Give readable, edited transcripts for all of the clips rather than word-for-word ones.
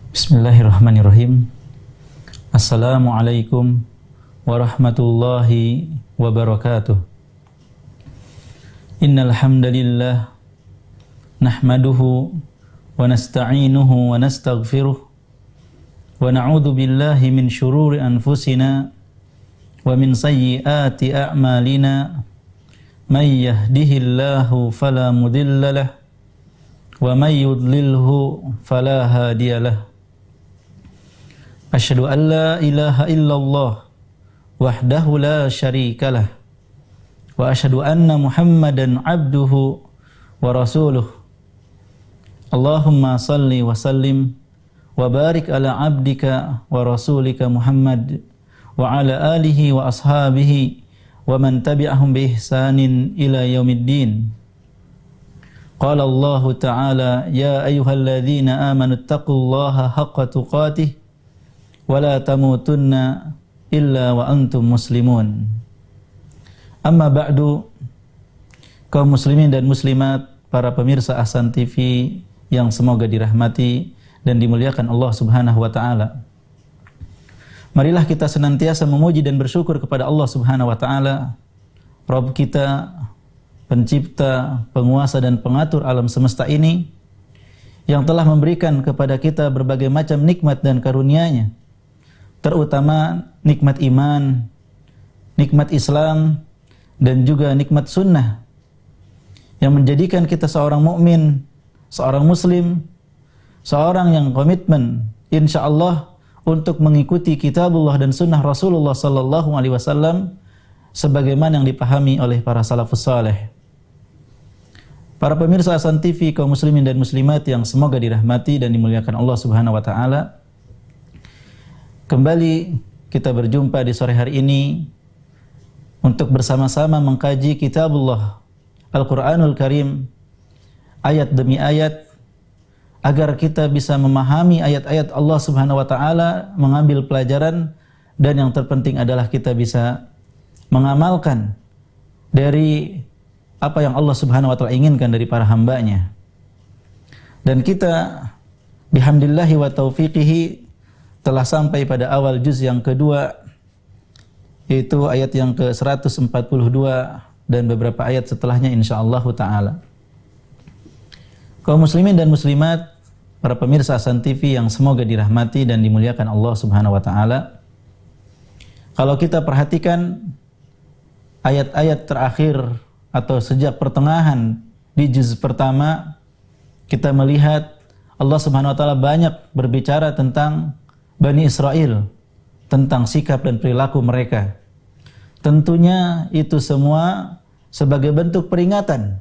Bismillahirrahmanirrahim. Assalamualaikum warahmatullahi wabarakatuh. Innal hamdalillah nahmaduhu wa nasta'inuhu wa nastaghfiruh wa na'udzu billahi min shururi anfusina wa min sayyiati a'malina. May yahdihillahu fala mudilla lahu wa may yudlilhu fala hadiyalah. Asyhadu an la ilaha illallah wahdahu la syarikalah wa asyhadu anna Muhammadan abduhu wa rasuluh. Allahumma salli wa sallim wa barik ala abdika wa rasulika Muhammad wa ala alihi wa ashabihi wa man tabi'ahum bi ihsanin ila yaumiddin. Qala Allah Ta'ala, ya ayyuhalladzina amanu taqullaha haqqa tuqatih wala tamutunna illa wa antum muslimun. Amma ba'du, kaum muslimin dan muslimat, para pemirsa Ahsan TV yang semoga dirahmati dan dimuliakan Allah Subhanahu wa taala. Marilah kita senantiasa memuji dan bersyukur kepada Allah Subhanahu wa taala, Rabb kita, pencipta, penguasa dan pengatur alam semesta ini, yang telah memberikan kepada kita berbagai macam nikmat dan karunia-Nya, terutama nikmat iman, nikmat Islam, dan juga nikmat sunnah, yang menjadikan kita seorang mukmin, seorang muslim, seorang yang komitmen insyaallah untuk mengikuti kitabullah dan sunnah Rasulullah sallallahu alaihi wasallam sebagaimana yang dipahami oleh para salafus saleh. Para pemirsa Ahsan TV, kaum muslimin dan muslimat yang semoga dirahmati dan dimuliakan Allah Subhanahu wa taala. Kembali kita berjumpa di sore hari ini untuk bersama-sama mengkaji kitabullah Al-Quranul Karim, ayat demi ayat, agar kita bisa memahami ayat-ayat Allah Subhanahu wa taala, mengambil pelajaran, dan yang terpenting adalah kita bisa mengamalkan dari apa yang Allah Subhanahu wa taala inginkan dari para hambanya. Dan kita bihamdillahi wa taufiqihi telah sampai pada awal juz yang kedua, yaitu ayat yang ke-142 dan beberapa ayat setelahnya insyaallah ta'ala. Kaum muslimin dan muslimat, para pemirsa Ahsan TV yang semoga dirahmati dan dimuliakan Allah Subhanahu wa taala. Kalau kita perhatikan ayat-ayat terakhir atau sejak pertengahan di juz pertama, kita melihat Allah Subhanahu wa taala banyak berbicara tentang Bani Israel, tentang sikap dan perilaku mereka. Tentunya itu semua sebagai bentuk peringatan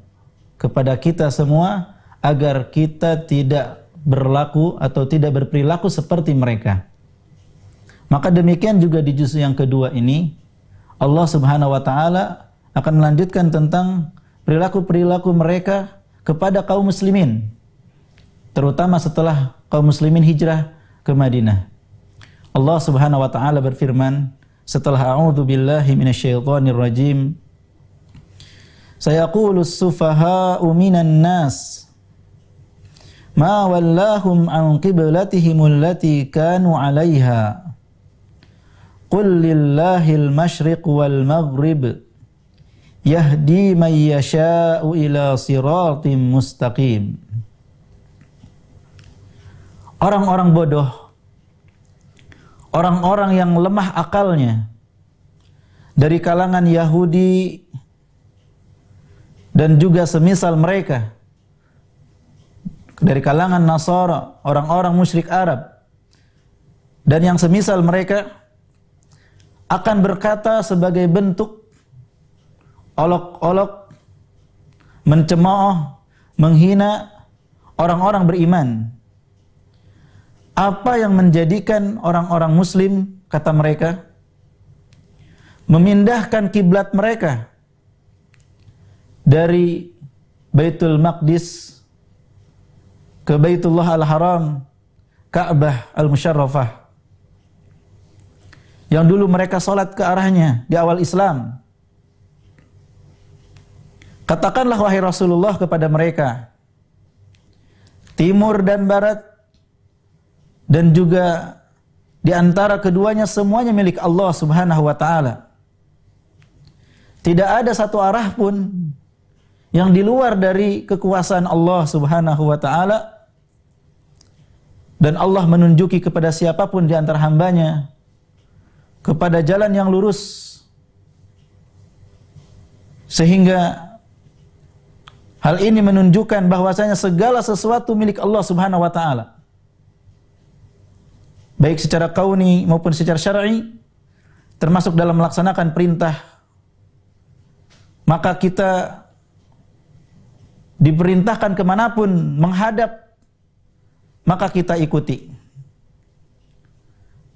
kepada kita semua agar kita tidak berlaku atau tidak berperilaku seperti mereka. Maka demikian juga di juz yang kedua ini, Allah Subhanahu wa taala akan melanjutkan tentang perilaku-perilaku mereka kepada kaum muslimin, terutama setelah kaum muslimin hijrah ke Madinah. Allah Subhanahu wa taala berfirman setelah a'udzu billahi minasyaitonir rajim, sayaqulus sufaha'u minan nas ma wallahum an qiblatihim allati kanu 'alaiha qul lillahil masyriq wal maghrib yahdi man yasha'u ila siratim mustaqim. Orang-orang bodoh, orang-orang yang lemah akalnya dari kalangan Yahudi dan juga semisal mereka, dari kalangan Nasara, orang-orang musyrik Arab dan yang semisal mereka, akan berkata sebagai bentuk olok-olok, mencemooh, menghina orang-orang beriman. Apa yang menjadikan orang-orang muslim, kata mereka, memindahkan kiblat mereka dari Baitul Maqdis ke Baitullah Al-Haram, Ka'bah Al-Musyarrafah, yang dulu mereka salat ke arahnya di awal Islam. Katakanlah wahai Rasulullah kepada mereka, timur dan barat, dan juga di antara keduanya semuanya milik Allah Subhanahu wa taala. Tidak ada satu arah pun yang di luar dari kekuasaan Allah Subhanahu wa taala, dan Allah menunjuki kepada siapapun di antara hambanya kepada jalan yang lurus, sehingga hal ini menunjukkan bahwasanya segala sesuatu milik Allah Subhanahu wa taala, baik secara kauni maupun secara syar'i, termasuk dalam melaksanakan perintah. Maka kita diperintahkan kemanapun menghadap, maka kita ikuti.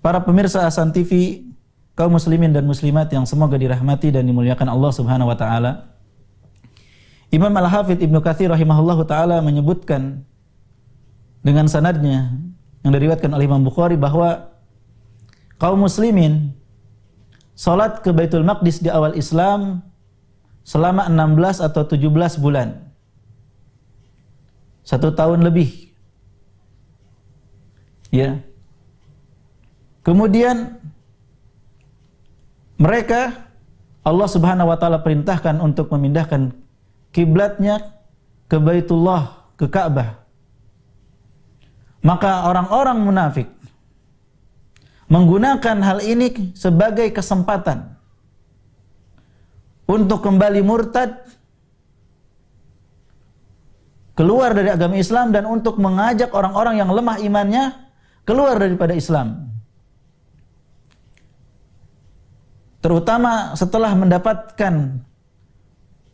Para pemirsa Hasan TV, kaum muslimin dan muslimat yang semoga dirahmati dan dimuliakan Allah Subhanahu wa taala. Imam Al-Hafidz Ibnu Katsir rahimahullahu taala menyebutkan dengan sanadnya yang diriwayatkan oleh Imam Bukhari bahwa kaum muslimin salat ke Baitul Maqdis di awal Islam selama 16 atau 17 bulan. 1 tahun lebih. Ya. Kemudian mereka, Allah Subhanahu wa taala perintahkan untuk memindahkan kiblatnya ke Baitullah, ke Ka'bah. Maka orang-orang munafik menggunakan hal ini sebagai kesempatan untuk kembali murtad, keluar dari agama Islam, dan untuk mengajak orang-orang yang lemah imannya keluar daripada Islam. Terutama setelah mendapatkan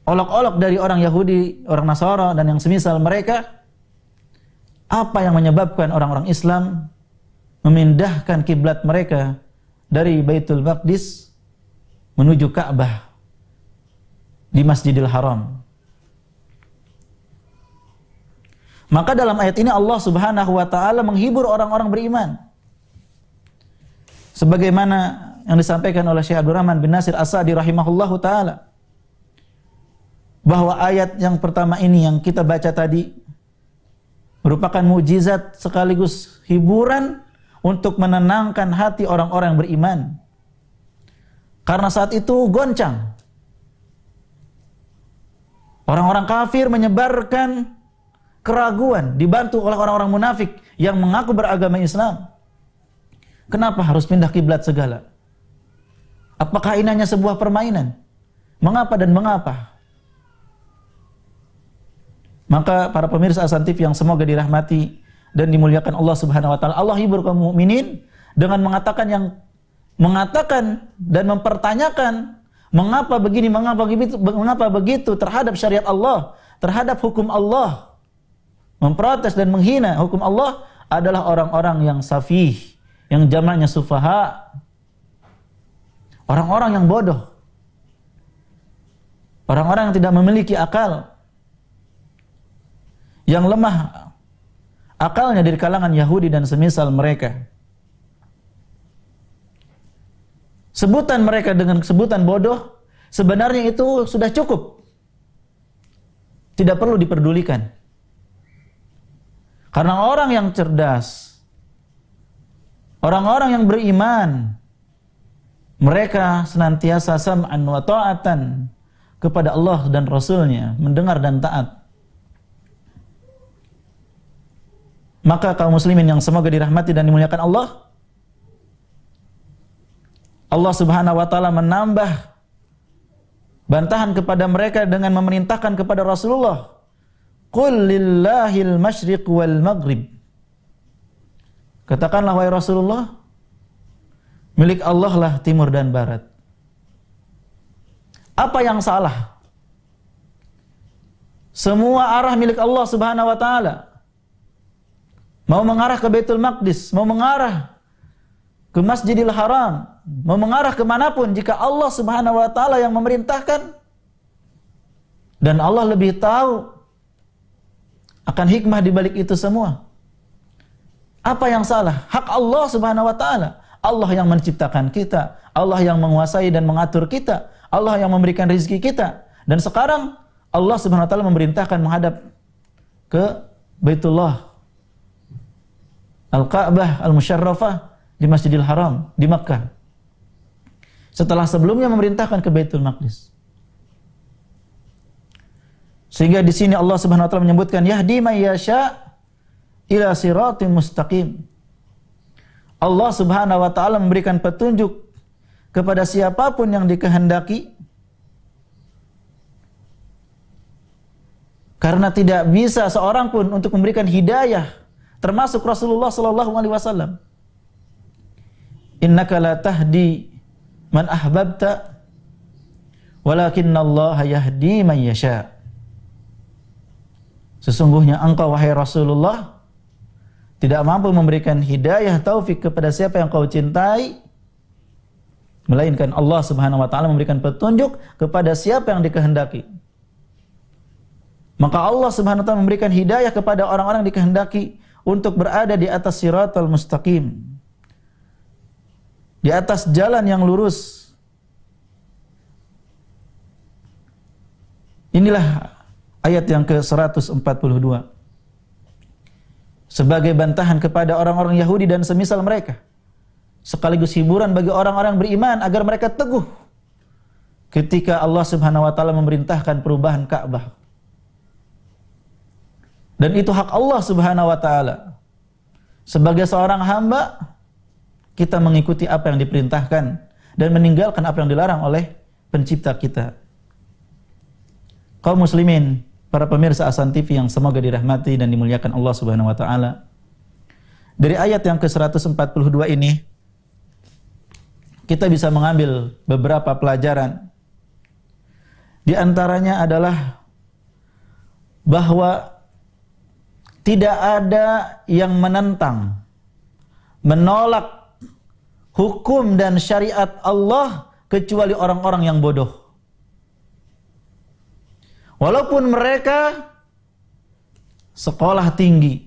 olok-olok dari orang Yahudi, orang Nasara, dan yang semisal mereka. Apa yang menyebabkan orang-orang Islam memindahkan kiblat mereka dari Baitul Maqdis menuju Ka'bah di Masjidil Haram? Maka dalam ayat ini Allah Subhanahu wa taala menghibur orang-orang beriman. Sebagaimana yang disampaikan oleh Syekh Abdurrahman bin Nasir As-Sa'di rahimahullahu taala, bahwa ayat yang pertama ini yang kita baca tadi merupakan mukjizat sekaligus hiburan untuk menenangkan hati orang-orang yang beriman. Karena saat itu goncang. Orang-orang kafir menyebarkan keraguan, dibantu oleh orang-orang munafik yang mengaku beragama Islam. Kenapa harus pindah kiblat segala? Apakah ini hanya sebuah permainan? Mengapa dan mengapa? Maka para pemirsa Hasan TV yang semoga dirahmati dan dimuliakan Allah Subhanahu wa taala, Allah hibur kaum mukminin dengan mengatakan dan mempertanyakan mengapa begini, mengapa begitu terhadap syariat Allah, terhadap hukum Allah. Memprotes dan menghina hukum Allah adalah orang-orang yang safih, yang jamaknya sufaha. Orang-orang yang bodoh. Orang-orang yang tidak memiliki akal. Yang lemah akalnya dari kalangan Yahudi dan semisal mereka. Sebutan mereka dengan sebutan bodoh sebenarnya itu sudah cukup. Tidak perlu diperdulikan. Karena orang yang cerdas, orang-orang yang beriman, mereka senantiasa sam'an wa ta'atan kepada Allah dan Rasulnya, mendengar dan taat. Maka kaum muslimin yang semoga dirahmati dan dimuliakan Allah, Allah Subhanahu wa taala menambah bantahan kepada mereka dengan memerintahkan kepada Rasulullah, "Qul lillahil masyriq wal maghrib." Katakanlah wahai Rasulullah, milik Allah lah timur dan barat. Apa yang salah? Semua arah milik Allah Subhanahu wa taala. Mau mengarah ke Baitul Maqdis, mau mengarah ke Masjidil Haram, mau mengarah kemanapun, jika Allah Subhanahu wa taala yang memerintahkan, dan Allah lebih tahu akan hikmah di balik itu semua. Apa yang salah? Hak Allah Subhanahu wa taala. Allah yang menciptakan kita, Allah yang menguasai dan mengatur kita, Allah yang memberikan rezeki kita. Dan sekarang Allah Subhanahu wa taala memerintahkan menghadap ke Baitullah. Al-Ka'bah Al-Musyarrafah di Masjidil Haram di Makkah. Setelah sebelumnya memerintahkan ke Baitul Maqdis. Sehingga di sini Allah Subhanahu wa taala menyebutkan yahdi may yasha ila siratim mustaqim. Allah Subhanahu wa taala memberikan petunjuk kepada siapapun yang dikehendaki, karena tidak bisa seorang pun untuk memberikan hidayah, termasuk Rasulullah sallallahu alaihi wasallam. Innaka la tahdi man ahbabta walakinnallaha yahdi man yasha. Sesungguhnya engkau wahai Rasulullah tidak mampu memberikan hidayah taufik kepada siapa yang kau cintai, melainkan Allah Subhanahu wa taala memberikan petunjuk kepada siapa yang dikehendaki. Maka Allah Subhanahu wa taala memberikan hidayah kepada orang-orang yang dikehendaki untuk berada di atas siratal mustaqim, di atas jalan yang lurus. Inilah ayat yang ke-142 sebagai bantahan kepada orang-orang Yahudi dan semisal mereka, sekaligus hiburan bagi orang-orang beriman agar mereka teguh ketika Allah Subhanahu wa taala memerintahkan perubahan Ka'bah. Dan itu hak Allah Subhanahu wa taala. Sebagai seorang hamba, kita mengikuti apa yang diperintahkan dan meninggalkan apa yang dilarang oleh pencipta kita. Kaum muslimin, para pemirsa Ahsan TV yang semoga dirahmati dan dimuliakan Allah Subhanahu wa taala. Dari ayat yang ke-142 ini kita bisa mengambil beberapa pelajaran. Di antaranya adalah bahwa tidak ada yang menentang, menolak hukum dan syariat Allah kecuali orang-orang yang bodoh. Walaupun mereka sekolah tinggi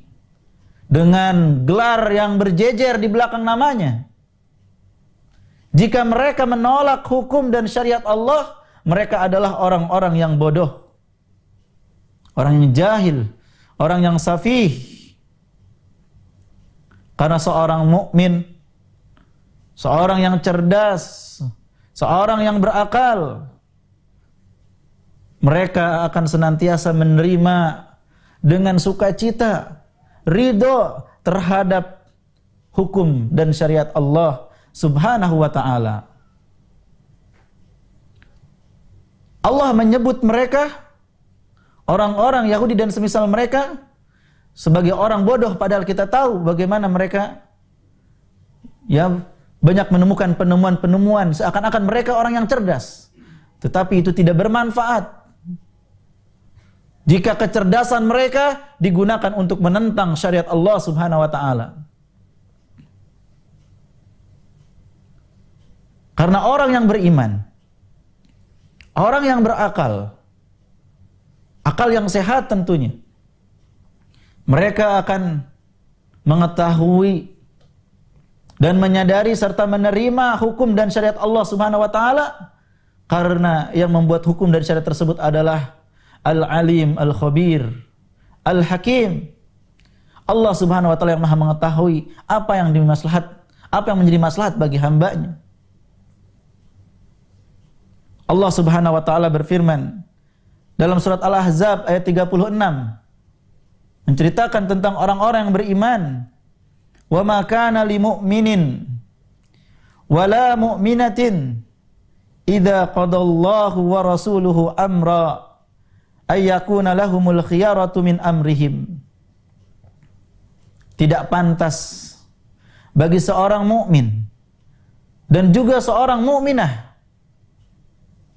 dengan gelar yang berjejer di belakang namanya, jika mereka menolak hukum dan syariat Allah, mereka adalah orang-orang yang bodoh, orang yang jahil, orang yang safih. Karena seorang mukmin, seorang yang cerdas, seorang yang berakal, mereka akan senantiasa menerima dengan sukacita, ridho terhadap hukum dan syariat Allah Subhanahu wa ta'ala. Allah menyebut mereka, orang-orang Yahudi dan semisal mereka, sebagai orang bodoh, padahal kita tahu bagaimana mereka banyak menemukan penemuan-penemuan seakan-akan mereka orang yang cerdas, tetapi itu tidak bermanfaat jika kecerdasan mereka digunakan untuk menentang syariat Allah Subhanahu wa ta'ala. Karena orang yang beriman, orang yang berakal, akal yang sehat tentunya, mereka akan mengetahui dan menyadari serta menerima hukum dan syariat Allah Subhanahu wa ta'ala, karena yang membuat hukum dan syariat tersebut adalah Al-Alim, Al-Khabir, Al-Hakim. Allah Subhanahu wa ta'ala yang Maha mengetahui apa yang menjadi maslahat bagi hambanya. Allah Subhanahu wa ta'ala berfirman dalam surat Al-Ahzab ayat 36, menceritakan tentang orang-orang yang beriman. Wa ma kana li mu'minin wala mu'minatin idza qadallahu wa rasuluhu amra ayyakuna lahumul khiyaratu min amrihim. Tidak pantas bagi seorang mukmin dan juga seorang mukminah,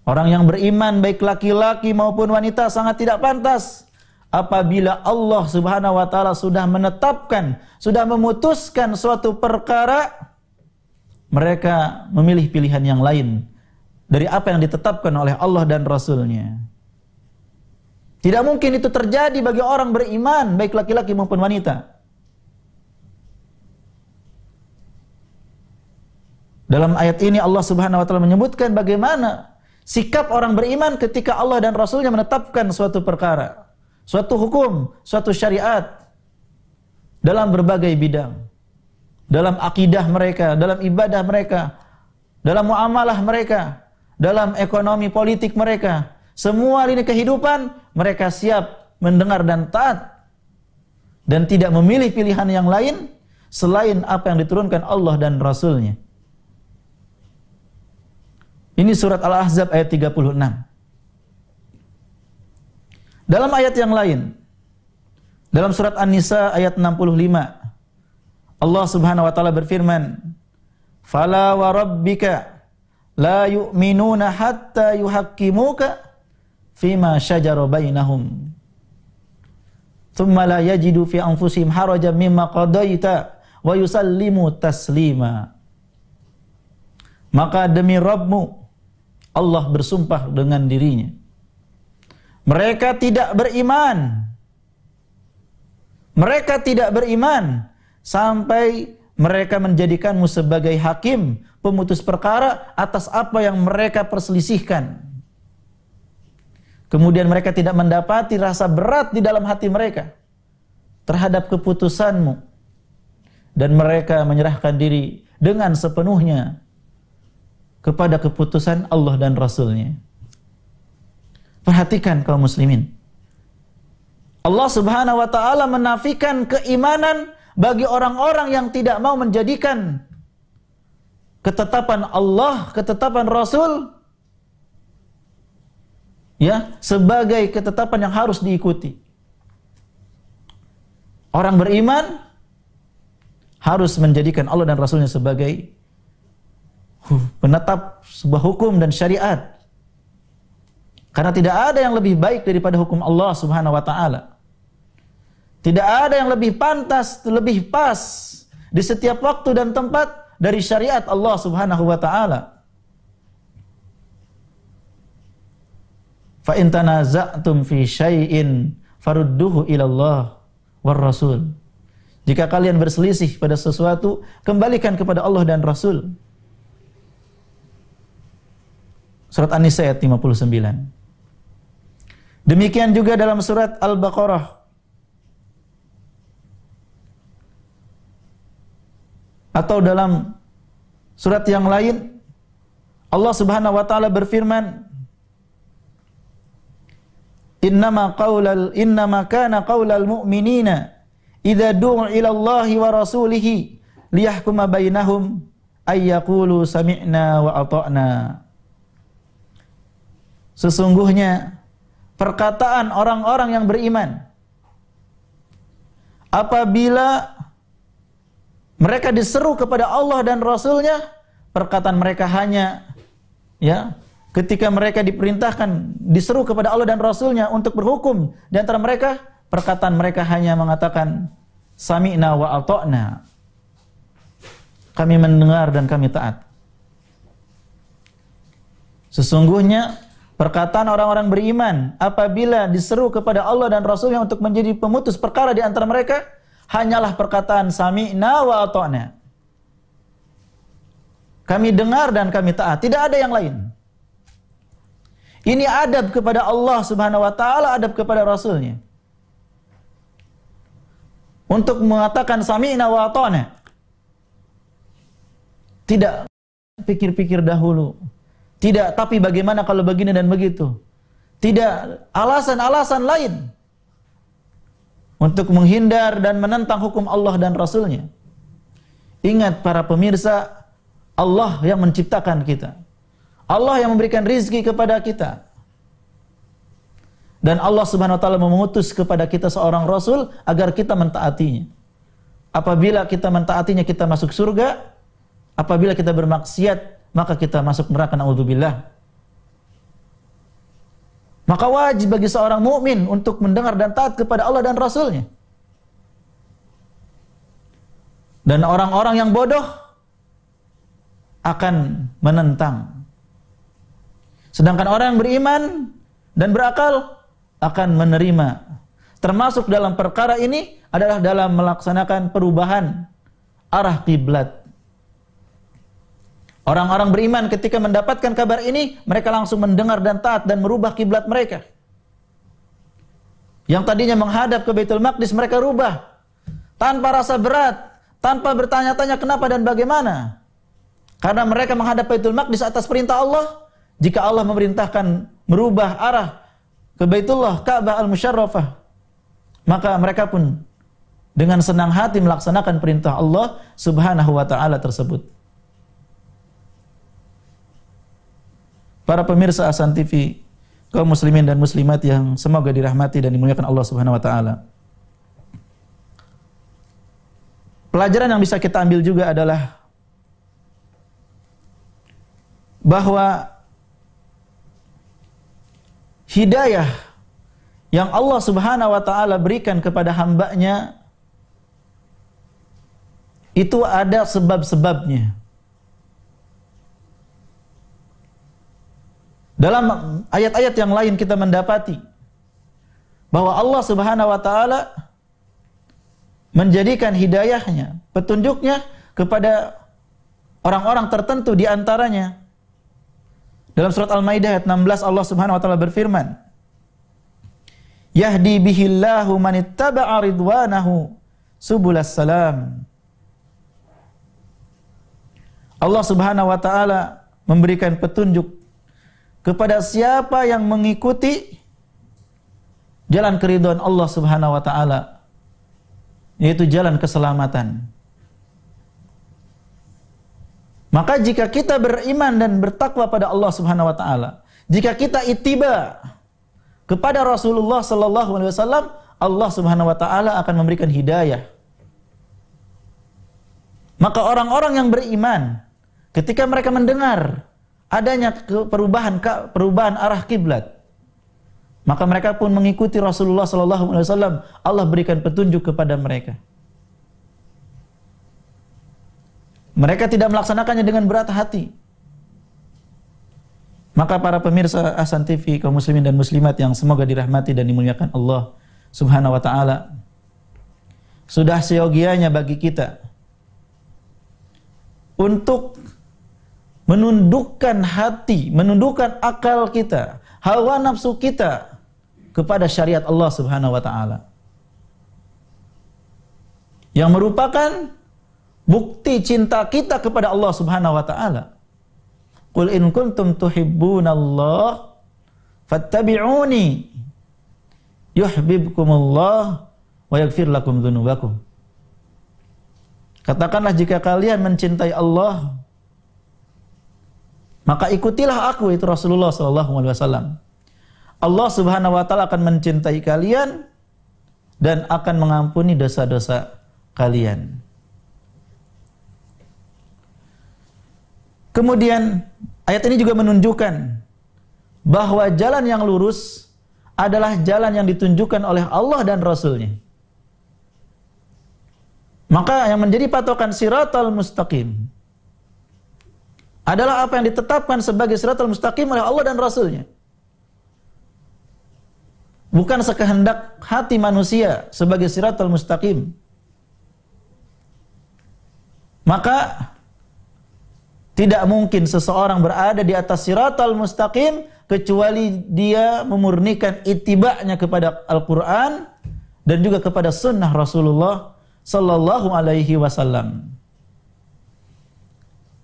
orang yang beriman baik laki-laki maupun wanita, sangat tidak pantas apabila Allah Subhanahu wa ta'ala sudah menetapkan, sudah memutuskan suatu perkara, mereka memilih pilihan yang lain dari apa yang ditetapkan oleh Allah dan Rasulnya. Tidak mungkin itu terjadi bagi orang beriman, baik laki-laki maupun wanita. Dalam ayat ini Allah Subhanahu wa ta'ala menyebutkan bagaimana sikap orang beriman ketika Allah dan Rasulnya menetapkan suatu perkara, suatu hukum, suatu syariat dalam berbagai bidang. dalam akidah mereka, dalam ibadah mereka, dalam muamalah mereka, dalam ekonomi politik mereka, semua lini kehidupan mereka siap mendengar dan taat dan tidak memilih pilihan yang lain selain apa yang diturunkan Allah dan Rasul-Nya. Ini surat Al-Ahzab ayat 36. Dalam ayat yang lain, dalam surat An-Nisa ayat 65, Allah Subhanahu wa taala berfirman, "Fala wa rabbika la yu'minuna hatta yuhaqqimuka fima syajara bainahum. Tsumma la yajidu fi anfusihim harajan mimma qadaita wa yusallimu taslima." Maka demi Rabbmu, Allah bersumpah dengan dirinya, mereka tidak beriman. Mereka tidak beriman sampai mereka menjadikanmu sebagai hakim, pemutus perkara atas apa yang mereka perselisihkan. Kemudian mereka tidak mendapati rasa berat di dalam hati mereka terhadap keputusanmu, dan mereka menyerahkan diri dengan sepenuhnya kepada keputusan Allah dan Rasul-Nya. Perhatikan kaum muslimin. Allah Subhanahu wa taala menafikan keimanan bagi orang-orang yang tidak mau menjadikan ketetapan Allah, ketetapan Rasul ya sebagai ketetapan yang harus diikuti. Orang beriman harus menjadikan Allah dan Rasul-Nya sebagai penetap sebuah hukum dan syariat. Karena tidak ada yang lebih baik daripada hukum Allah Subhanahu wa taala. Tidak ada yang lebih pantas, lebih pas di setiap waktu dan tempat dari syariat Allah Subhanahu wa taala. Fa in tanaza'tum fi syai'in farudduhu ila Allah war Rasul. Jika kalian berselisih pada sesuatu, kembalikan kepada Allah dan Rasul. Surat An-Nisa ayat 59. Demikian juga dalam surat Al-Baqarah atau dalam surat yang lain, Allah Subhanahu wa taala berfirman, innama kana qaulal mu'minina idza du'u ila Allahi wa rasulihi liyahkuma bainahum ay yaqulu sami'na wa ata'na. Sesungguhnya perkataan orang-orang yang beriman apabila mereka diseru kepada Allah dan Rasul-Nya, perkataan mereka hanya ya ketika mereka diperintahkan diseru kepada Allah dan Rasul-Nya untuk berhukum di antara mereka, perkataan mereka hanya mengatakan sami'na wa ata'na. Kami mendengar dan kami taat. Sesungguhnya perkataan orang-orang beriman apabila diseru kepada Allah dan Rasul-Nya untuk menjadi pemutus perkara di antara mereka, hanyalah perkataan sami'na wa ata'na. Kami dengar dan kami taat, tidak ada yang lain. Ini adab kepada Allah Subhanahu wa taala, adab kepada Rasul-Nya. Untuk mengatakan sami'na wa ata'na. Tidak pikir-pikir dahulu. Tidak, tapi bagaimana kalau begini dan begitu. Tidak, alasan-alasan lain untuk menghindar dan menentang hukum Allah dan Rasul-Nya. Ingat para pemirsa, Allah yang menciptakan kita. Allah yang memberikan rizki kepada kita. Dan Allah Subhanahu wa taala mengutus kepada kita seorang Rasul agar kita mentaatinya. Apabila kita mentaatinya, kita masuk surga. Apabila kita bermaksiat, maka kita masuk neraka, naudzubillah. Maka wajib bagi seorang mukmin untuk mendengar dan taat kepada Allah dan Rasul-Nya. Dan orang-orang yang bodoh akan menentang. Sedangkan orang yang beriman dan berakal akan menerima. Termasuk dalam perkara ini adalah dalam melaksanakan perubahan arah kiblat. Orang-orang beriman ketika mendapatkan kabar ini, mereka langsung mendengar dan taat dan merubah kiblat mereka. Yang tadinya menghadap ke Baitul Maqdis, mereka rubah. Tanpa rasa berat, tanpa bertanya-tanya kenapa dan bagaimana. Karena mereka menghadap Baitul Maqdis atas perintah Allah. Jika Allah memerintahkan merubah arah ke Baitullah, Ka'bah al-Musyarrafah, maka mereka pun dengan senang hati melaksanakan perintah Allah Subhanahu wa taala tersebut. Para pemirsa Ahsan TV, kaum muslimin dan muslimat yang semoga dirahmati dan dimuliakan Allah Subhanahu wa taala. Pelajaran yang bisa kita ambil juga adalah bahwa hidayah yang Allah Subhanahu wa taala berikan kepada hamba-Nya itu ada sebab-sebabnya. Dalam ayat-ayat yang lain kita mendapati bahwa Allah Subhanahu wa taala menjadikan hidayahnya, petunjuknya kepada orang-orang tertentu di antaranya. Dalam surat Al-Maidah ayat 16 Allah Subhanahu wa taala berfirman, "Yahdi bihillahu man ittaba'a ridwanahu subulas salam." Allah Subhanahu wa taala memberikan petunjuk kepada siapa yang mengikuti jalan keridhaan Allah Subhanahu wa taala, yaitu jalan keselamatan. Maka jika kita beriman dan bertakwa pada Allah Subhanahu wa taala, jika kita ittiba kepada Rasulullah sallallahu alaihi wasallam, Allah Subhanahu wa taala akan memberikan hidayah. Maka orang-orang yang beriman ketika mereka mendengar adanya perubahan arah kiblat, maka mereka pun mengikuti Rasulullah sallallahu alaihi wasallam. Allah berikan petunjuk kepada mereka. Mereka tidak melaksanakannya dengan berat hati. Maka para pemirsa Ahsan TV, kaum muslimin dan muslimat yang semoga dirahmati dan dimuliakan Allah Subhanahu wa taala, sudah seyogianya bagi kita untuk menundukkan hati, menundukkan akal kita, hawa nafsu kita kepada syariat Allah Subhanahu wa taala, yang merupakan bukti cinta kita kepada Allah Subhanahu wa taala. Qul in kuntum tuhibbunallah fattabi'uni yuhibbukumullah wa yaghfir lakum dzunubakum. Katakanlah, jika kalian mencintai Allah, maka ikutilah aku, itu Rasulullah sallallahu alaihi wasallam. Allah Subhanahu wa taala akan mencintai kalian dan akan mengampuni dosa-dosa kalian. Kemudian ayat ini juga menunjukkan bahwa jalan yang lurus adalah jalan yang ditunjukkan oleh Allah dan Rasul-Nya. Maka yang menjadi patokan siratal mustaqim adalah apa yang ditetapkan sebagai siratal mustaqim oleh Allah dan Rasul-Nya. Bukan sekehendak hati manusia sebagai siratal mustaqim. Maka tidak mungkin seseorang berada di atas siratal mustaqim kecuali dia memurnikan ittiba'nya kepada Al-Quran dan juga kepada sunnah Rasulullah sallallahu alaihi wasallam.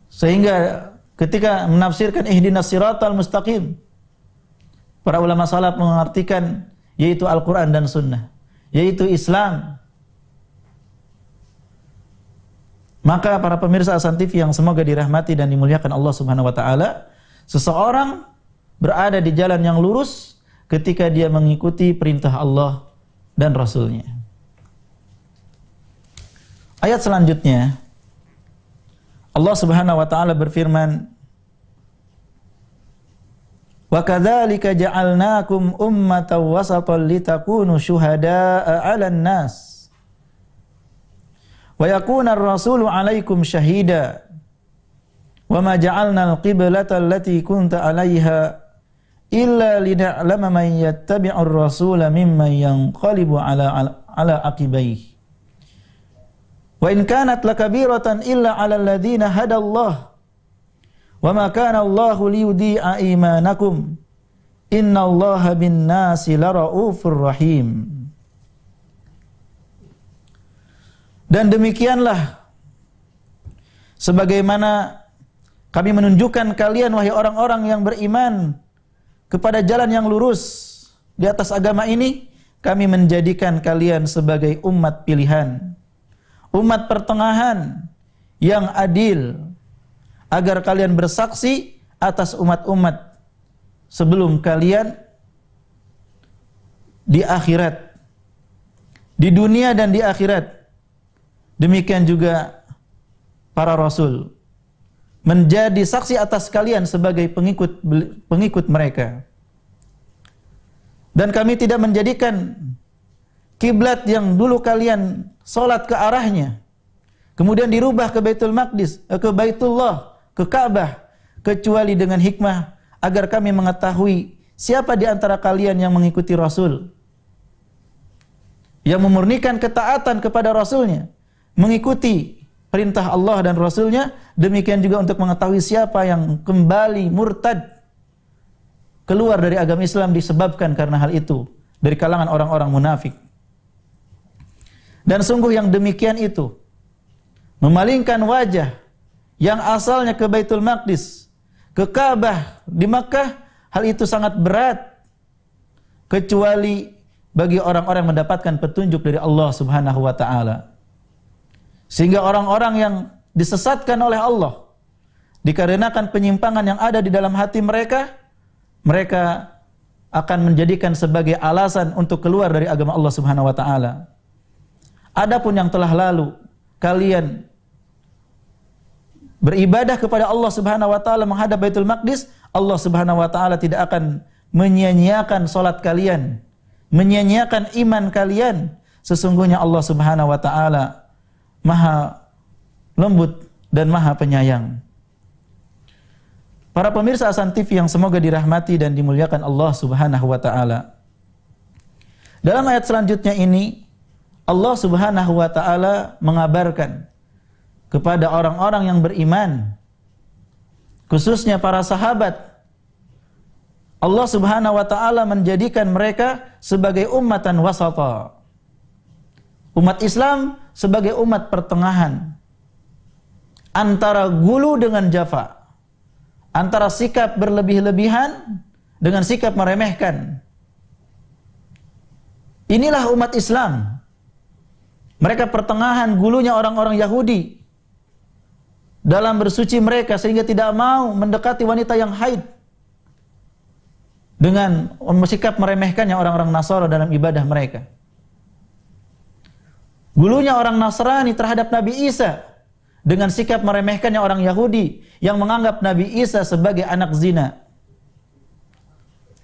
Sehingga ketika menafsirkan ihdinas siratal mustaqim, para ulama salaf mengartikan yaitu Al-Quran dan sunnah, yaitu Islam. Maka para pemirsa Ahsan TV yang semoga dirahmati dan dimuliakan Allah Subhanahu wa taala, seseorang berada di jalan yang lurus ketika dia mengikuti perintah Allah dan Rasul-Nya. Ayat selanjutnya Allah Subhanahu wa taala berfirman, "Wa kadzalika ja'alnakum ummatan wasatan litakunu syuhada'a 'alan nas wa yakuna ar-rasulu 'alaikum syahida wa ma ja'alna al-qiblata allati kunta 'alaiha illa lina'lama man yattabi'ur rasula mimman yanqalibu 'ala aqibaihi wa in kanat lakabiratan illa 'alal ladzina hadallahu wa ma kana Allahu liyudhi'a imanakum innallaha bin-nasi laraufur rahim." Dan demikianlah Sebagaimana kami menunjukkan kalian wahai orang-orang yang beriman kepada jalan yang lurus di atas agama ini, kami menjadikan kalian sebagai umat pilihan, umat pertengahan yang adil, agar kalian bersaksi atas umat-umat sebelum kalian di akhirat, di dunia dan di akhirat. Demikian juga para rasul menjadi saksi atas kalian sebagai pengikut mereka. Dan kami tidak menjadikan kiblat yang dulu kalian salat ke arahnya kemudian dirubah ke Baitul Maqdis, ke Baitullah, ke Ka'bah, kecuali dengan hikmah agar kami mengetahui siapa di antara kalian yang mengikuti Rasul, yang memurnikan ketaatan kepada Rasulnya, mengikuti perintah Allah dan Rasulnya. Demikian juga untuk mengetahui siapa yang kembali murtad, keluar dari agama Islam disebabkan karena hal itu dari kalangan orang-orang munafik. Dan sungguh yang demikian itu, memalingkan wajah yang asalnya ke Baitul Maqdis, ke Ka'bah di Makkah, hal itu sangat berat, kecuali bagi orang-orang yang mendapatkan petunjuk dari Allah Subhanahu wa taala. Sehingga orang-orang yang disesatkan oleh Allah dikarenakan penyimpangan yang ada di dalam hati mereka, mereka akan menjadikan sebagai alasan untuk keluar dari agama Allah Subhanahu wa taala. Adapun yang telah lalu, kalian beribadah kepada Allah Subhanahu wa taala menghadap Baitul Maqdis, Allah Subhanahu wa taala tidak akan menyia-nyiakan salat kalian, menyia-nyiakan iman kalian. Sesungguhnya Allah Subhanahu wa taala Maha lembut dan Maha penyayang. Para pemirsa Hasan TV yang semoga dirahmati dan dimuliakan Allah Subhanahu wa taala. Dalam ayat selanjutnya ini, Allah Subhanahu wa taala mengabarkan kepada orang-orang yang beriman, khususnya para sahabat, Allah Subhanahu wa taala menjadikan mereka sebagai ummatan wasata. Umat Islam sebagai umat pertengahan antara gulu dengan jafa, antara sikap berlebih-lebihan dengan sikap meremehkan. Inilah umat Islam. Mereka pertengahan, gulunya orang-orang Yahudi dalam bersuci mereka sehingga tidak mau mendekati wanita yang haid, dengan sikap meremehkannya orang-orang Nasara dalam ibadah mereka. Gulunya orang Nasrani terhadap Nabi Isa dengan sikap meremehkannya orang Yahudi yang menganggap Nabi Isa sebagai anak zina.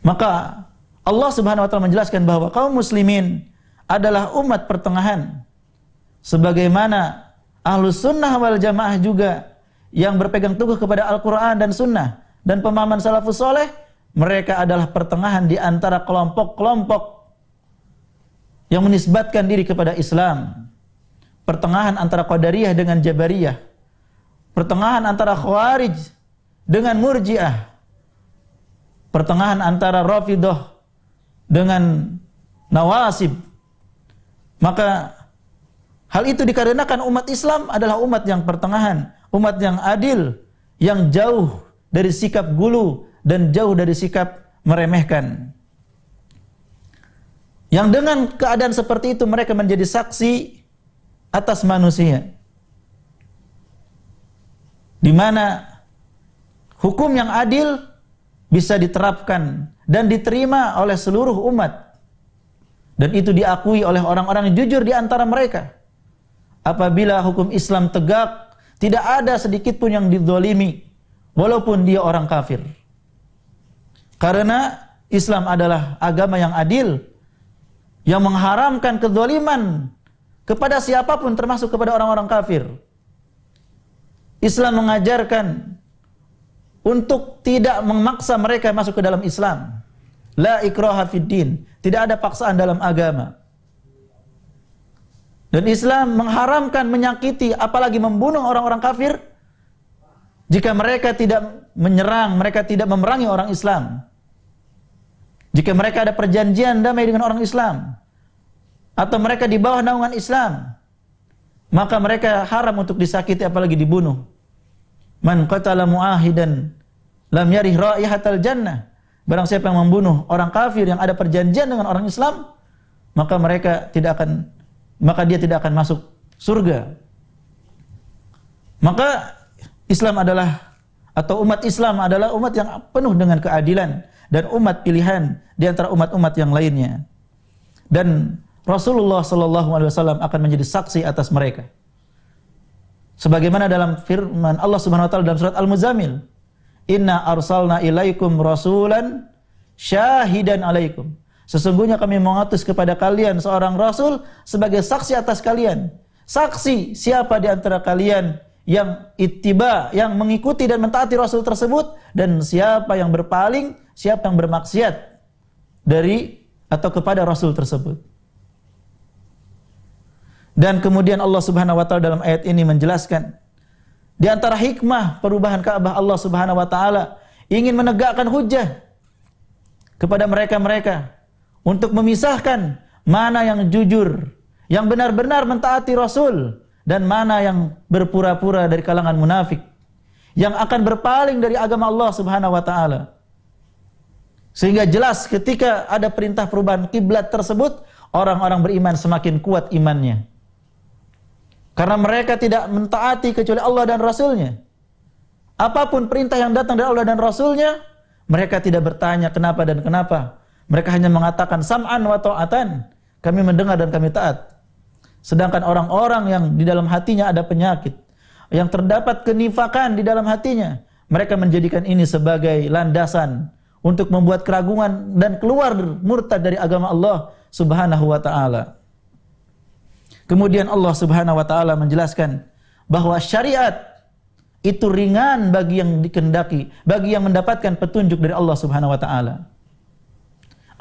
Maka Allah Subhanahu wa taala menjelaskan bahwa kaum muslimin adalah umat pertengahan, sebagaimana Ahlus Sunnah wal Jamaah juga yang berpegang teguh kepada Al-Quran dan Sunnah dan pemahaman salafus soleh. Mereka adalah pertengahan di antara kelompok-kelompok yang menisbatkan diri kepada Islam. Pertengahan antara Qadariyah dengan Jabariyah, pertengahan antara Khawarij dengan Murji'ah, pertengahan antara Rafidah dengan Nawasib. Maka hal itu dikarenakan umat Islam adalah umat yang pertengahan, umat yang adil, yang jauh dari sikap gulu dan jauh dari sikap meremehkan. Yang dengan keadaan seperti itu mereka menjadi saksi atas manusia, di mana hukum yang adil bisa diterapkan dan diterima oleh seluruh umat, dan itu diakui oleh orang-orang yang jujur di antara mereka. Apabila hukum Islam tegak, tidak ada sedikit pun yang dizalimi walaupun dia orang kafir, karena Islam adalah agama yang adil, yang mengharamkan kezaliman kepada siapapun termasuk kepada orang-orang kafir. Islam mengajarkan untuk tidak memaksa mereka masuk ke dalam Islam. La ikraha fid din, tidak ada paksaan dalam agama. Dan Islam mengharamkan menyakiti apalagi membunuh orang-orang kafir jika mereka tidak menyerang, mereka tidak memerangi orang Islam. Jika mereka ada perjanjian damai dengan orang Islam, atau mereka di bawah naungan Islam, maka mereka haram untuk disakiti apalagi dibunuh. Man qatala muahidan lam yarih raihatal jannah. Barang siapa yang membunuh orang kafir yang ada perjanjian dengan orang Islam, maka dia tidak akan masuk surga. Maka Islam adalah, atau umat Islam adalah umat yang penuh dengan keadilan dan umat pilihan di antara umat-umat yang lainnya. Dan Rasulullah sallallahu alaihi wasallam akan menjadi saksi atas mereka. Sebagaimana dalam firman Allah Subhanahu wa taala dalam surat Al-Muzammil, "Inna arsalna ilaikum rasulan syahidan alaikum." Sesungguhnya kami mengutus kepada kalian seorang rasul sebagai saksi atas kalian. Saksi siapa di antara kalian yang ittiba, yang mengikuti dan mentaati rasul tersebut, dan siapa yang berpaling, siapa yang bermaksiat dari atau kepada rasul tersebut. Dan kemudian Allah Subhanahu wa taala dalam ayat ini menjelaskan di antara hikmah perubahan Ka'bah, Allah Subhanahu wa taala ingin menegakkan hujjah kepada mereka-mereka untuk memisahkan mana yang jujur, yang benar-benar mentaati Rasul, dan mana yang berpura-pura dari kalangan munafik yang akan berpaling dari agama Allah Subhanahu wa taala. Sehingga jelas ketika ada perintah perubahan kiblat tersebut, orang-orang beriman semakin kuat imannya. Karena mereka tidak mentaati kecuali Allah dan Rasulnya. Apapun perintah yang datang dari Allah dan Rasulnya, mereka tidak bertanya kenapa dan kenapa. Mereka hanya mengatakan sam'an wa ta'atan, kami mendengar dan kami taat. Sedangkan orang-orang yang di dalam hatinya ada penyakit, yang terdapat kenifakan di dalam hatinya, mereka menjadikan ini sebagai landasan untuk membuat keraguan dan keluar murtad dari agama Allah Subhanahu wa taala. Kemudian Allah Subhanahu wa taala menjelaskan bahwa syariat itu ringan bagi yang dikehendaki, bagi yang mendapatkan petunjuk dari Allah Subhanahu wa taala.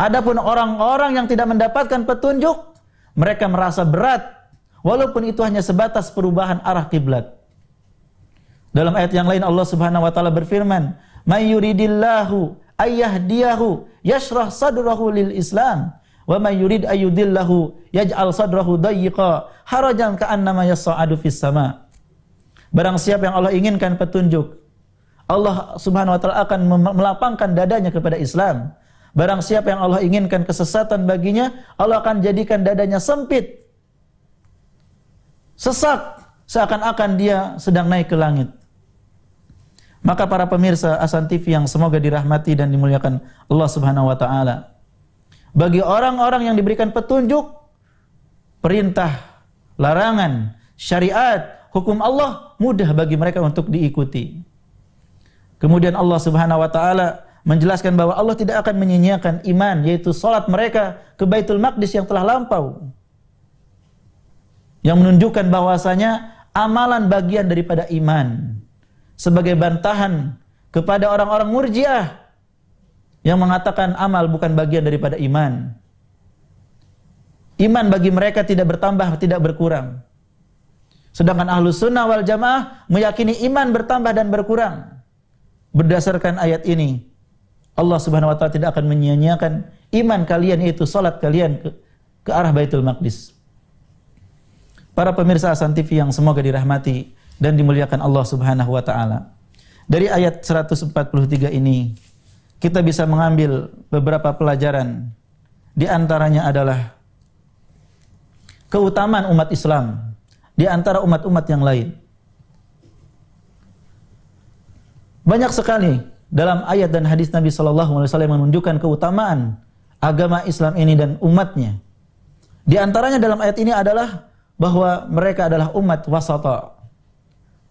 Adapun orang-orang yang tidak mendapatkan petunjuk, mereka merasa berat walaupun itu hanya sebatas perubahan arah kiblat. Dalam ayat yang lain Allah Subhanahu wa taala berfirman, "May yuridillahu ayyahdiyahu yashrah sadrahu lil Islam." Wa may yurid ayyudillahu yaj'al sadrahu dayyiqa harajan ka'annama yas'adu fis sama. Barang siapa yang Allah inginkan petunjuk, Allah Subhanahu wa taala akan melapangkan dadanya kepada Islam. Barang siapa yang Allah inginkan kesesatan baginya, Allah akan jadikan dadanya sempit, sesak, seakan-akan dia sedang naik ke langit. Maka para pemirsa Hasan TV yang semoga dirahmati dan dimuliakan Allah Subhanahu wa taala, bagi orang-orang yang diberikan petunjuk, perintah, larangan, syariat, hukum Allah mudah bagi mereka untuk diikuti. Kemudian Allah Subhanahu wa taala menjelaskan bahwa Allah tidak akan menyia-nyiakan iman, yaitu salat mereka ke Baitul Maqdis yang telah lampau. Yang menunjukkan bahwasanya amalan bagian daripada iman. Sebagai bantahan kepada orang-orang Murji'ah yang mengatakan amal bukan bagian daripada iman. Iman bagi mereka tidak bertambah, tidak berkurang. Sedangkan Ahlus Sunnah wal Jamaah meyakini iman bertambah dan berkurang. Berdasarkan ayat ini, Allah Subhanahu wa taala tidak akan menyia-nyiakan iman kalian, yaitu salat kalian ke arah Baitul Maqdis. Para pemirsa Hasan TV yang semoga dirahmati dan dimuliakan Allah Subhanahu wa taala. Dari ayat 143 ini kita bisa mengambil beberapa pelajaran. Di antaranya adalah keutamaan umat Islam di antara umat-umat yang lain. Banyak sekali dalam ayat dan hadis Nabi sallallahu alaihi wasallam menunjukkan keutamaan agama Islam ini dan umatnya. Di antaranya dalam ayat ini adalah bahwa mereka adalah umat wasata,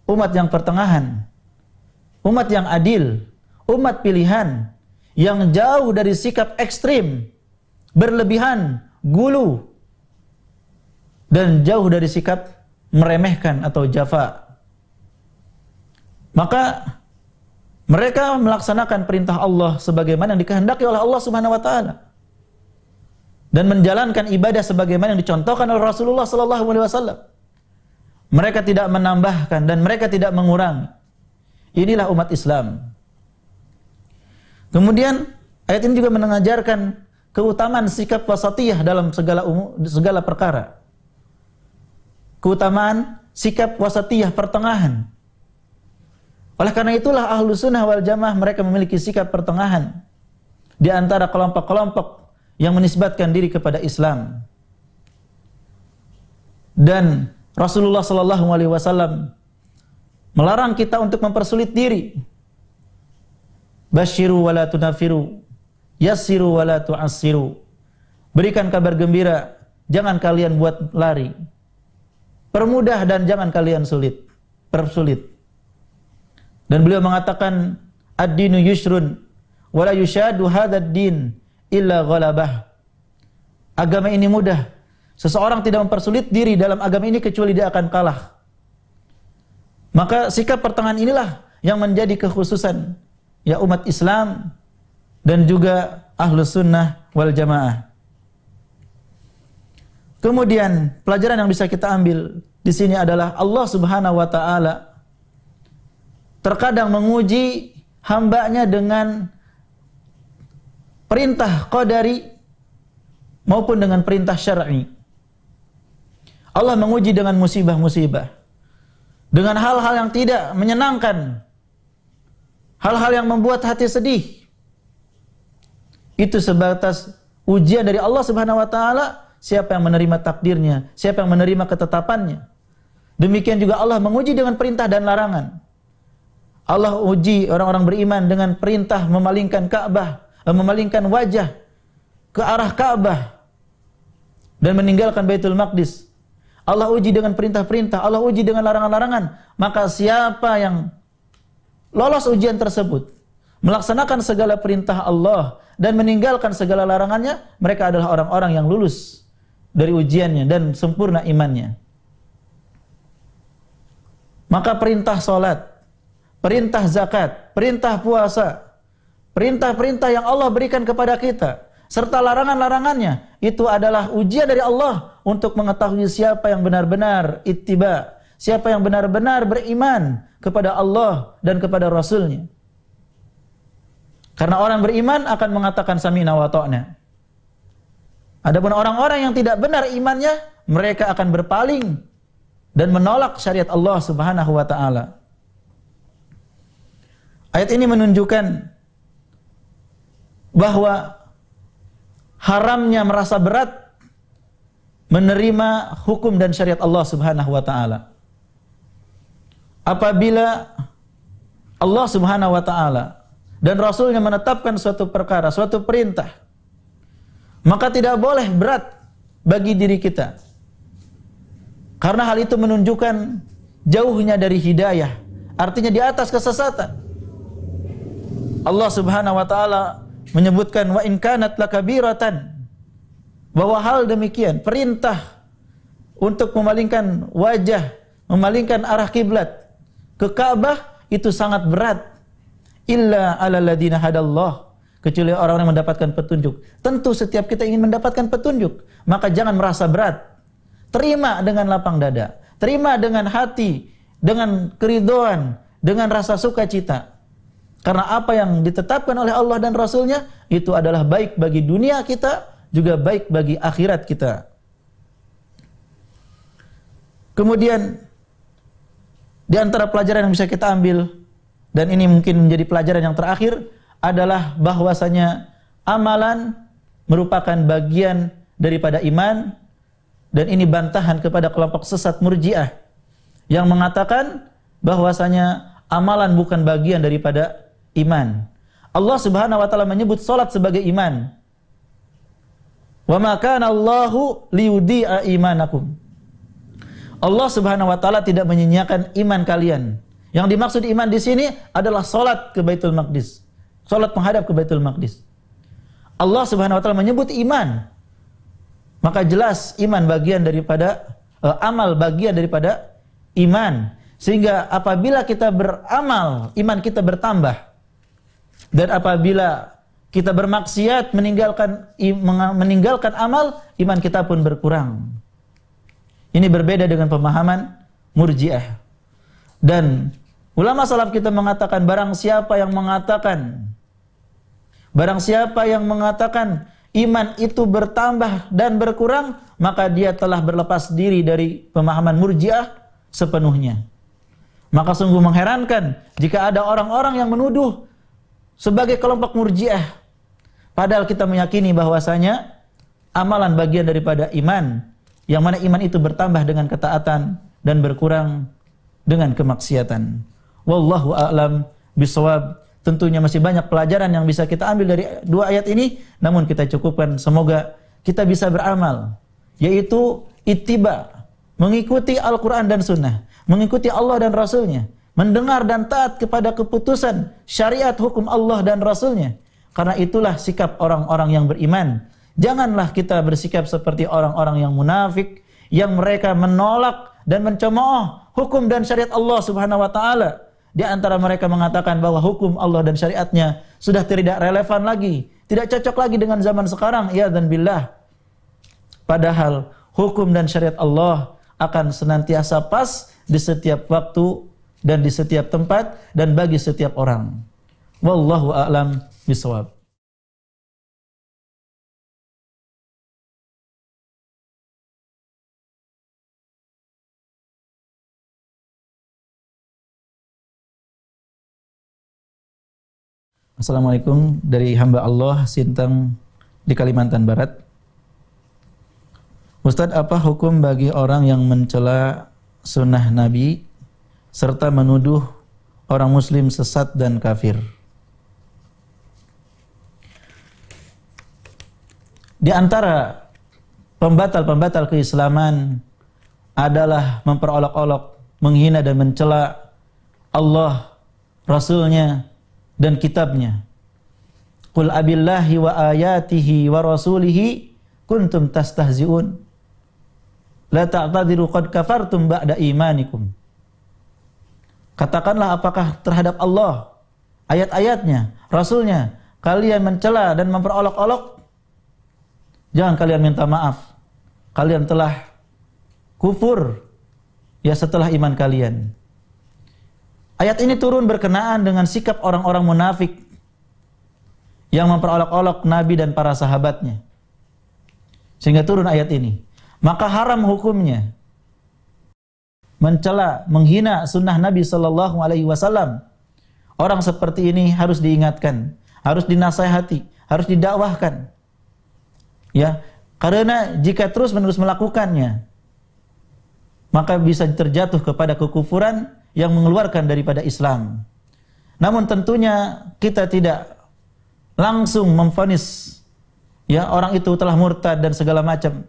umat yang pertengahan, umat yang adil, umat pilihan, yang jauh dari sikap ekstrim, berlebihan, gulu, dan jauh dari sikap meremehkan atau jafa. Maka mereka melaksanakan perintah Allah sebagaimana yang dikehendaki oleh Allah Subhanahu wa taala, dan menjalankan ibadah sebagaimana yang dicontohkan oleh Rasulullah sallallahu alaihi wasallam. Mereka tidak menambahkan dan mereka tidak mengurangi. Inilah umat Islam. Kemudian ayat ini juga mengajarkan keutamaan sikap wasatiyah dalam segala perkara. Keutamaan sikap wasatiyah pertengahan. Oleh karena itulah Ahlus Sunnah wal Jamaah mereka memiliki sikap pertengahan di antara kelompok-kelompok yang menisbatkan diri kepada Islam. Dan Rasulullah sallallahu alaihi wasallam melarang kita untuk mempersulit diri. Basyiru wa la tunafiru, yassiru wa la tu'assiru. Berikan kabar gembira, jangan kalian buat lari. Permudah dan jangan kalian persulit. Dan beliau mengatakan, ad-dinu yusrun wa la yushadu hadzal din illa ghalabah. Agama ini mudah. Seseorang tidak mempersulit diri dalam agama ini kecuali dia akan kalah. Maka sikap pertengahan inilah yang menjadi kekhususan ya umat Islam dan juga Ahlus Sunnah wal Jamaah. Kemudian pelajaran yang bisa kita ambil di sini adalah Allah Subhanahu wa taala terkadang menguji hambanya dengan perintah qadari maupun dengan perintah syar'i. Allah menguji dengan musibah-musibah, dengan hal-hal yang tidak menyenangkan, hal-hal yang membuat hati sedih. Itu sebatas ujian dari Allah Subhanahu wa taala, siapa yang menerima takdirnya, siapa yang menerima ketetapannya. Demikian juga Allah menguji dengan perintah dan larangan. Allah uji orang-orang beriman dengan perintah memalingkan Ka'bah, memalingkan wajah ke arah Ka'bah dan meninggalkan Baitul Maqdis. Allah uji dengan perintah-perintah, Allah uji dengan larangan-larangan. Maka siapa yang lolos ujian tersebut, melaksanakan segala perintah Allah dan meninggalkan segala larangannya, mereka adalah orang-orang yang lulus dari ujiannya dan sempurna imannya. Maka perintah salat, perintah zakat, perintah puasa, perintah-perintah yang Allah berikan kepada kita serta larangan-larangannya, itu adalah ujian dari Allah untuk mengetahui siapa yang benar-benar ittiba, siapa yang benar-benar beriman kepada Allah dan kepada Rasul-Nya. Karena orang beriman akan mengatakan sami'na wa ta'na. Adapun orang-orang yang tidak benar imannya, mereka akan berpaling dan menolak syariat Allah Subhanahu wa taala. Ayat ini menunjukkan bahwa haramnya merasa berat menerima hukum dan syariat Allah Subhanahu wa taala. Apabila Allah Subhanahu wa taala dan Rasul-Nya menetapkan suatu perkara, suatu perintah, maka tidak boleh berat bagi diri kita. Karena hal itu menunjukkan jauhnya dari hidayah, artinya di atas kesesatan. Allah Subhanahu wa taala menyebutkan wa in kanat lakabiratan, bahwa hal demikian, perintah untuk memalingkan wajah, memalingkan arah kiblat ke Ka'bah itu sangat berat. Illa 'alal ladzina hadallah, kecuali orang-orang yang mendapatkan petunjuk. Tentu setiap kita ingin mendapatkan petunjuk, maka jangan merasa berat. Terima dengan lapang dada, terima dengan hati, dengan keridhaan, dengan rasa sukacita. Karena apa yang ditetapkan oleh Allah dan Rasul-Nya itu adalah baik bagi dunia kita, juga baik bagi akhirat kita. Kemudian di antara pelajaran yang bisa kita ambil, dan ini mungkin menjadi pelajaran yang terakhir, adalah bahwasanya amalan merupakan bagian daripada iman, dan ini bantahan kepada kelompok sesat Murji'ah yang mengatakan bahwasanya amalan bukan bagian daripada iman. Allah Subhanahu wa taala menyebut salat sebagai iman. Wa ma kana Allahu liyudhi'a imanakum. Allah Subhanahu wa taala tidak menyia-nyiakan iman kalian. Yang dimaksud iman di sini adalah salat ke Baitul Maqdis. Salat menghadap ke Baitul Maqdis. Allah Subhanahu wa taala menyebut iman. Maka jelas iman bagian daripada amal bagian daripada iman. Sehingga apabila kita beramal, iman kita bertambah. Dan apabila kita bermaksiat, meninggalkan amal, iman kita pun berkurang. Ini berbeda dengan pemahaman Murji'ah. Dan ulama salaf kita mengatakan, barang siapa yang mengatakan iman itu bertambah dan berkurang, maka dia telah berlepas diri dari pemahaman Murji'ah sepenuhnya. Maka sungguh mengherankan jika ada orang-orang yang menuduh sebagai kelompok murji'ah. Padahal kita meyakini bahwasanya amalan bagian daripada iman, yang mana iman itu bertambah dengan ketaatan dan berkurang dengan kemaksiatan. Wallahu a'lam bishawab. Tentunya masih banyak pelajaran yang bisa kita ambil dari dua ayat ini, namun kita cukupkan. Semoga kita bisa beramal, yaitu ittiba, mengikuti Al-Quran dan Sunnah, mengikuti Allah dan Rasulnya, mendengar dan taat kepada keputusan syariat hukum Allah dan Rasulnya. Karena itulah sikap orang-orang yang beriman. Janganlah kita bersikap seperti orang-orang yang munafik, yang mereka menolak dan mencemooh hukum dan syariat Allah Subhanahu wa taala. Di antara mereka mengatakan bahwa hukum Allah dan syariatnya sudah tidak relevan lagi, tidak cocok lagi dengan zaman sekarang, ya dan billah. Padahal hukum dan syariat Allah akan senantiasa pas di setiap waktu dan di setiap tempat dan bagi setiap orang. Wallahu a'lam bishawab. Assalamualaikum, dari hamba Allah Sintang di Kalimantan Barat. Ustadz, apa hukum bagi orang yang mencela sunnah Nabi serta menuduh orang muslim sesat dan kafir? Di antara pembatal-pembatal keislaman adalah memperolok-olok, menghina dan mencela Allah, Rasulnya, dan kitabnya. Qul abillahi wa ayatihi wa rasulihi kuntum tastahzi'un la ta'tadiru qad kafartum ba'da imanikum. Katakanlah, apakah terhadap Allah, ayat-ayatnya, Rasulnya kalian mencela dan memperolok-olok? Jangan kalian minta maaf, kalian telah kufur ya setelah iman kalian. Ayat ini turun berkenaan dengan sikap orang-orang munafik yang memperolok-olok Nabi dan para sahabatnya, sehingga turun ayat ini. Maka haram hukumnya mencela, menghina sunnah Nabi Sallallahu Alaihi Wasallam. Orang seperti ini harus diingatkan, harus dinasihati, harus didakwahkan. Ya, karena jika terus-menerus melakukannya, maka bisa terjatuh kepada kekufuran yang mengeluarkan daripada Islam. Namun tentunya kita tidak langsung memvonis ya orang itu telah murtad dan segala macam,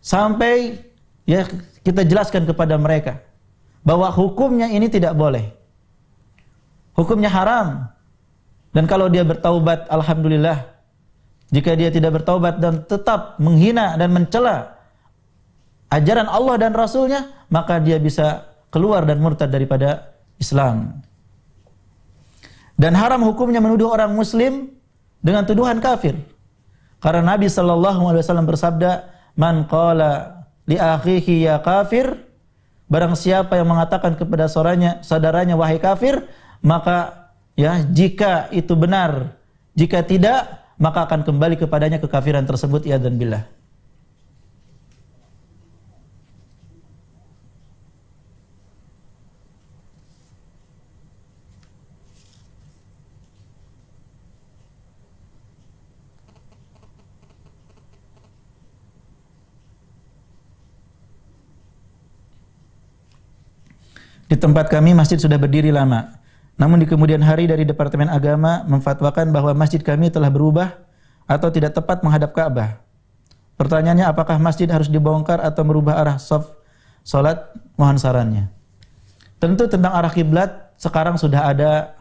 sampai ya kita jelaskan kepada mereka bahwa hukumnya ini tidak boleh, hukumnya haram. Dan kalau dia bertaubat, alhamdulillah. Jika dia tidak bertaubat dan tetap menghina dan mencela ajaran Allah dan Rasulnya, maka dia bisa keluar dan murtad daripada Islam. Dan haram hukumnya menuduh orang muslim dengan tuduhan kafir. Karena Nabi SAW bersabda, "Man qala li akhihi ya kafir," barang siapa yang mengatakan kepada saudaranya wahai kafir, maka ya jika itu benar, jika tidak, maka akan kembali kepadanya kekafiran tersebut, ya dan billah. Di tempat kami masjid sudah berdiri lama. Namun di kemudian hari dari Departemen Agama memfatwakan bahwa masjid kami telah berubah atau tidak tepat menghadap Ka'bah. Pertanyaannya, apakah masjid harus dibongkar atau merubah arah shaf salat? Mohon sarannya. Tentu tentang arah kiblat sekarang sudah ada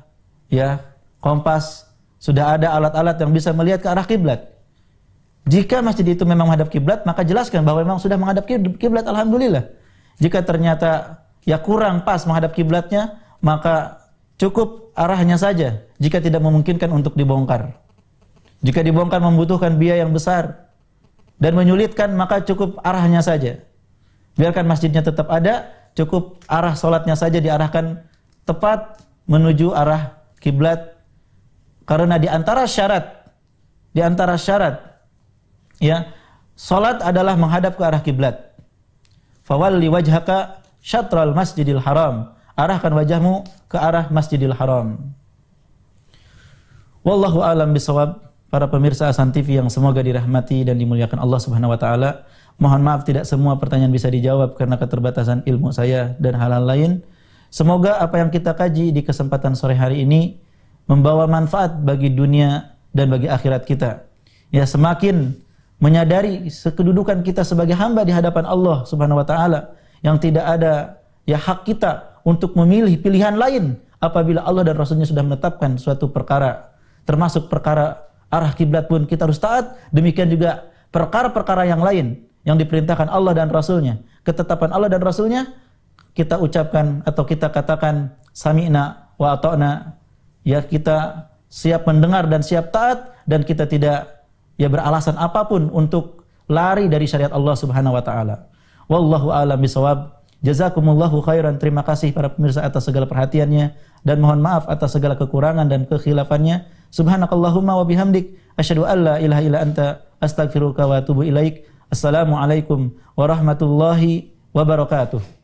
ya kompas, sudah ada alat-alat yang bisa melihat ke arah kiblat. Jika masjid itu memang menghadap kiblat, maka jelaskan bahwa memang sudah menghadap kiblat, alhamdulillah. Jika ternyata ya kurang pas menghadap kiblatnya, maka cukup arahnya saja jika tidak memungkinkan untuk dibongkar. Jika dibongkar membutuhkan biaya yang besar dan menyulitkan, maka cukup arahnya saja. Biarkan masjidnya tetap ada, cukup arah solatnya saja diarahkan tepat menuju arah kiblat. Karena di antara syarat ya, solat adalah menghadap ke arah kiblat. Fawalli wajhaka syatral masjidil haram. Arahkan wajahmu ke arah Masjidil Haram. Wallahu a'lam bishawab. Para pemirsa Hasan TV yang semoga dirahmati dan dimuliakan Allah Subhanahu wa taala. Mohon maaf tidak semua pertanyaan bisa dijawab karena keterbatasan ilmu saya dan hal-hal lain. Semoga apa yang kita kaji di kesempatan sore hari ini membawa manfaat bagi dunia dan bagi akhirat kita. Ya, semakin menyadari kedudukan kita sebagai hamba di hadapan Allah Subhanahu wa taala yang tidak ada ya hak kita untuk memilih pilihan lain apabila Allah dan Rasulnya sudah menetapkan suatu perkara, termasuk perkara arah kiblat pun kita harus taat. Demikian juga perkara-perkara yang lain yang diperintahkan Allah dan Rasulnya, ketetapan Allah dan Rasulnya, kita ucapkan atau kita katakan sami'na wa ata'na. Ya, kita siap mendengar dan siap taat, dan kita tidak ya beralasan apapun untuk lari dari syariat Allah Subhanahu wa taala. Wallahu a'lam bishawab. Jazakumullahu khairan. Terima kasih para pemirsa atas segala perhatiannya, dan mohon maaf atas segala kekurangan dan kekhilafannya. Subhanakallahumma wa bihamdik asyhadu an la ilaha illa anta astaghfiruka wa atubu ilaik. Assalamualaikum warahmatullahi wabarakatuh.